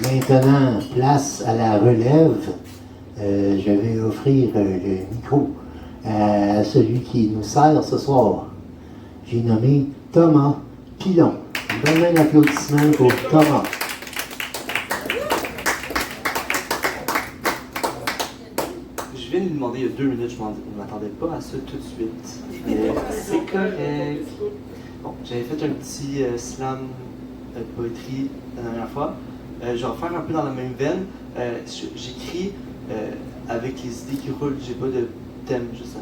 Maintenant, place à la relève. Je vais offrir le micro à celui qui nous sert ce soir. J'ai nommé Thomas Pilon. Donne un applaudissement pour Thomas. Je viens de lui demander il y a 2 minutes, je ne m'attendais pas à ça tout de suite. Mais c'est correct. Bon, j'avais fait un petit slam de poétrie la dernière fois. Je vais refaire un peu dans la même veine. J'écris avec les idées qui roulent. J'ai pas de thème, juste ça.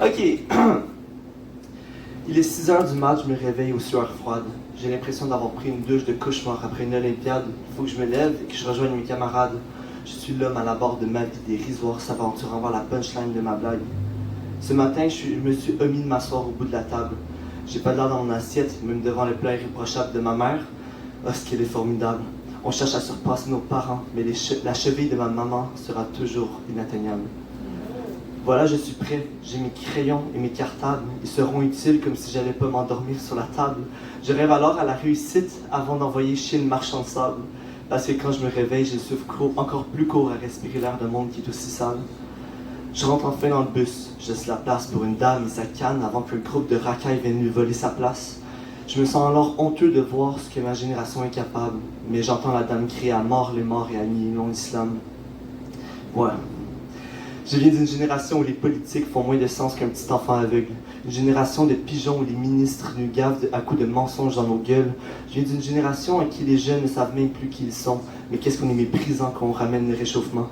Ok. Il est 6 heures du mat, je me réveille aux sueurs froides. J'ai l'impression d'avoir pris une douche de cauchemar après une Olympiade. Il faut que je me lève et que je rejoigne mes camarades. Je suis l'homme à la barre de ma vie dérisoire, s'aventurant vers la punchline de ma blague. Ce matin, je me suis omis de m'asseoir au bout de la table. J'ai pas l'air dans mon assiette, même devant le plat irréprochable de ma mère. Oh, ce qu'elle est formidable. On cherche à surpasser nos parents, mais la cheville de ma maman sera toujours inatteignable. Voilà, je suis prêt. J'ai mes crayons et mes cartables. Ils seront utiles comme si j'allais pas m'endormir sur la table. Je rêve alors à la réussite avant d'envoyer chez le marchand de sable. Parce que quand je me réveille, j'ai le souffle encore plus court à respirer l'air d'un monde qui est aussi sale. Je rentre enfin dans le bus. Je laisse la place pour une dame et sa canne avant qu'un groupe de racailles vienne lui voler sa place. Je me sens alors honteux de voir ce que ma génération est capable. Mais j'entends la dame crier à mort les morts et à non l'islam. Ouais. Je viens d'une génération où les politiques font moins de sens qu'un petit enfant aveugle. Une génération de pigeons où les ministres nous gavent à coups de mensonges dans nos gueules. Je viens d'une génération à qui les jeunes ne savent même plus qui ils sont. Mais qu'est-ce qu'on est méprisant quand on ramène le réchauffement.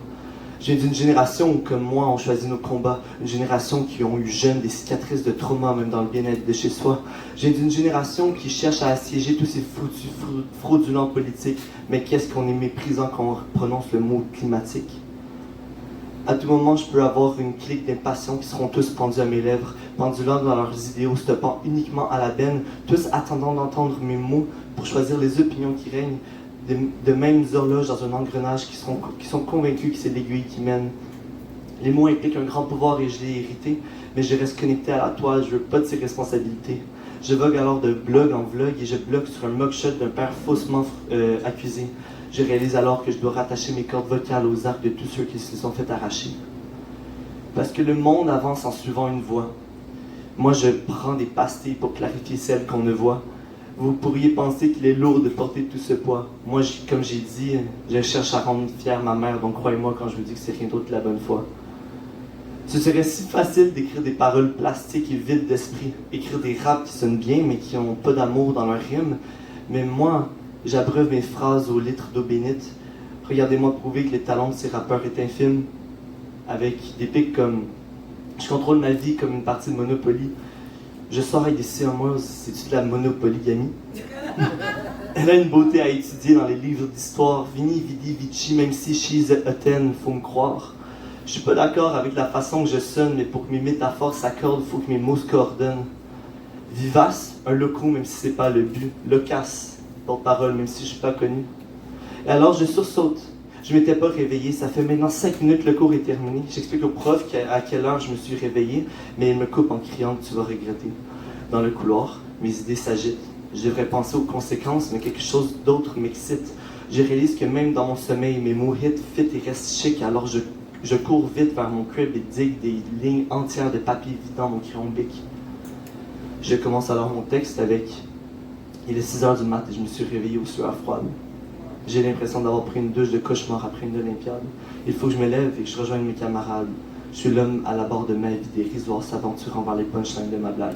Je viens d'une génération où, comme moi, on choisit nos combats. Une génération qui ont eu jeunes des cicatrices de trauma, même dans le bien-être de chez soi. Je viens d'une génération qui cherche à assiéger tous ces fraudulents politiques. Mais qu'est-ce qu'on est méprisant quand on prononce le mot climatique. À tout moment, je peux avoir une clique d'impatients qui seront tous pendus à mes lèvres, pendulant dans leurs idéaux, stoppant uniquement à la benne, tous attendant d'entendre mes mots pour choisir les opinions qui règnent, de mêmes horloges dans un engrenage qui sont convaincus que c'est l'aiguille qui mène. Les mots impliquent un grand pouvoir et je l'ai hérité, mais je reste connecté à la toile, je veux pas de ces responsabilités. Je vogue alors de blog en vlog et je bloque sur un mugshot d'un père faussement accusé. Je réalise alors que je dois rattacher mes cordes vocales aux arcs de tous ceux qui se sont fait arracher. Parce que le monde avance en suivant une voie. Moi, je prends des pastilles pour clarifier celles qu'on ne voit. Vous pourriez penser qu'il est lourd de porter tout ce poids. Moi, comme j'ai dit, je cherche à rendre fière ma mère, donc croyez-moi quand je vous dis que c'est rien d'autre que la bonne foi. Ce serait si facile d'écrire des paroles plastiques et vides d'esprit, écrire des raps qui sonnent bien mais qui n'ont pas d'amour dans leur rime. Mais moi, j'abreuve mes phrases au litre d'eau bénite. Regardez-moi prouver que les talents de ces rappeurs est infime. Avec des pics comme « Je contrôle ma vie comme une partie de Monopoly. Je sors avec des siamoises, c'est-tu de la monopolygamie? » Elle a une beauté à étudier dans les livres d'histoire. Vini, vidi, vici, même si she's a ten, faut me croire. Je suis pas d'accord avec la façon que je sonne, mais pour que mes métaphores s'accordent, faut que mes mots se coordonnent. Vivace, un loco, même si c'est pas le but. Loquace, porte-parole, même si je suis pas connu. Et alors je sursaute. Je m'étais pas réveillé. Ça fait maintenant 5 minutes que le cours est terminé. J'explique au prof à quelle heure je me suis réveillé, mais il me coupe en criant « Tu vas regretter ». Dans le couloir, mes idées s'agitent. Je devrais penser aux conséquences, mais quelque chose d'autre m'excite. Je réalise que même dans mon sommeil, mes mots hit, fit et restent chic. Alors je cours vite vers mon crib et digue des lignes entières de papier vidant mon crayon bic. Je commence alors mon texte avec « Il est 6 heures du mat et je me suis réveillé aux sueurs froides. J'ai l'impression d'avoir pris une douche de cauchemar après une Olympiade. Il faut que je me lève et que je rejoigne mes camarades. Je suis l'homme à la barre de ma vie dérisoire s'aventurant vers les punchlines de ma blague. »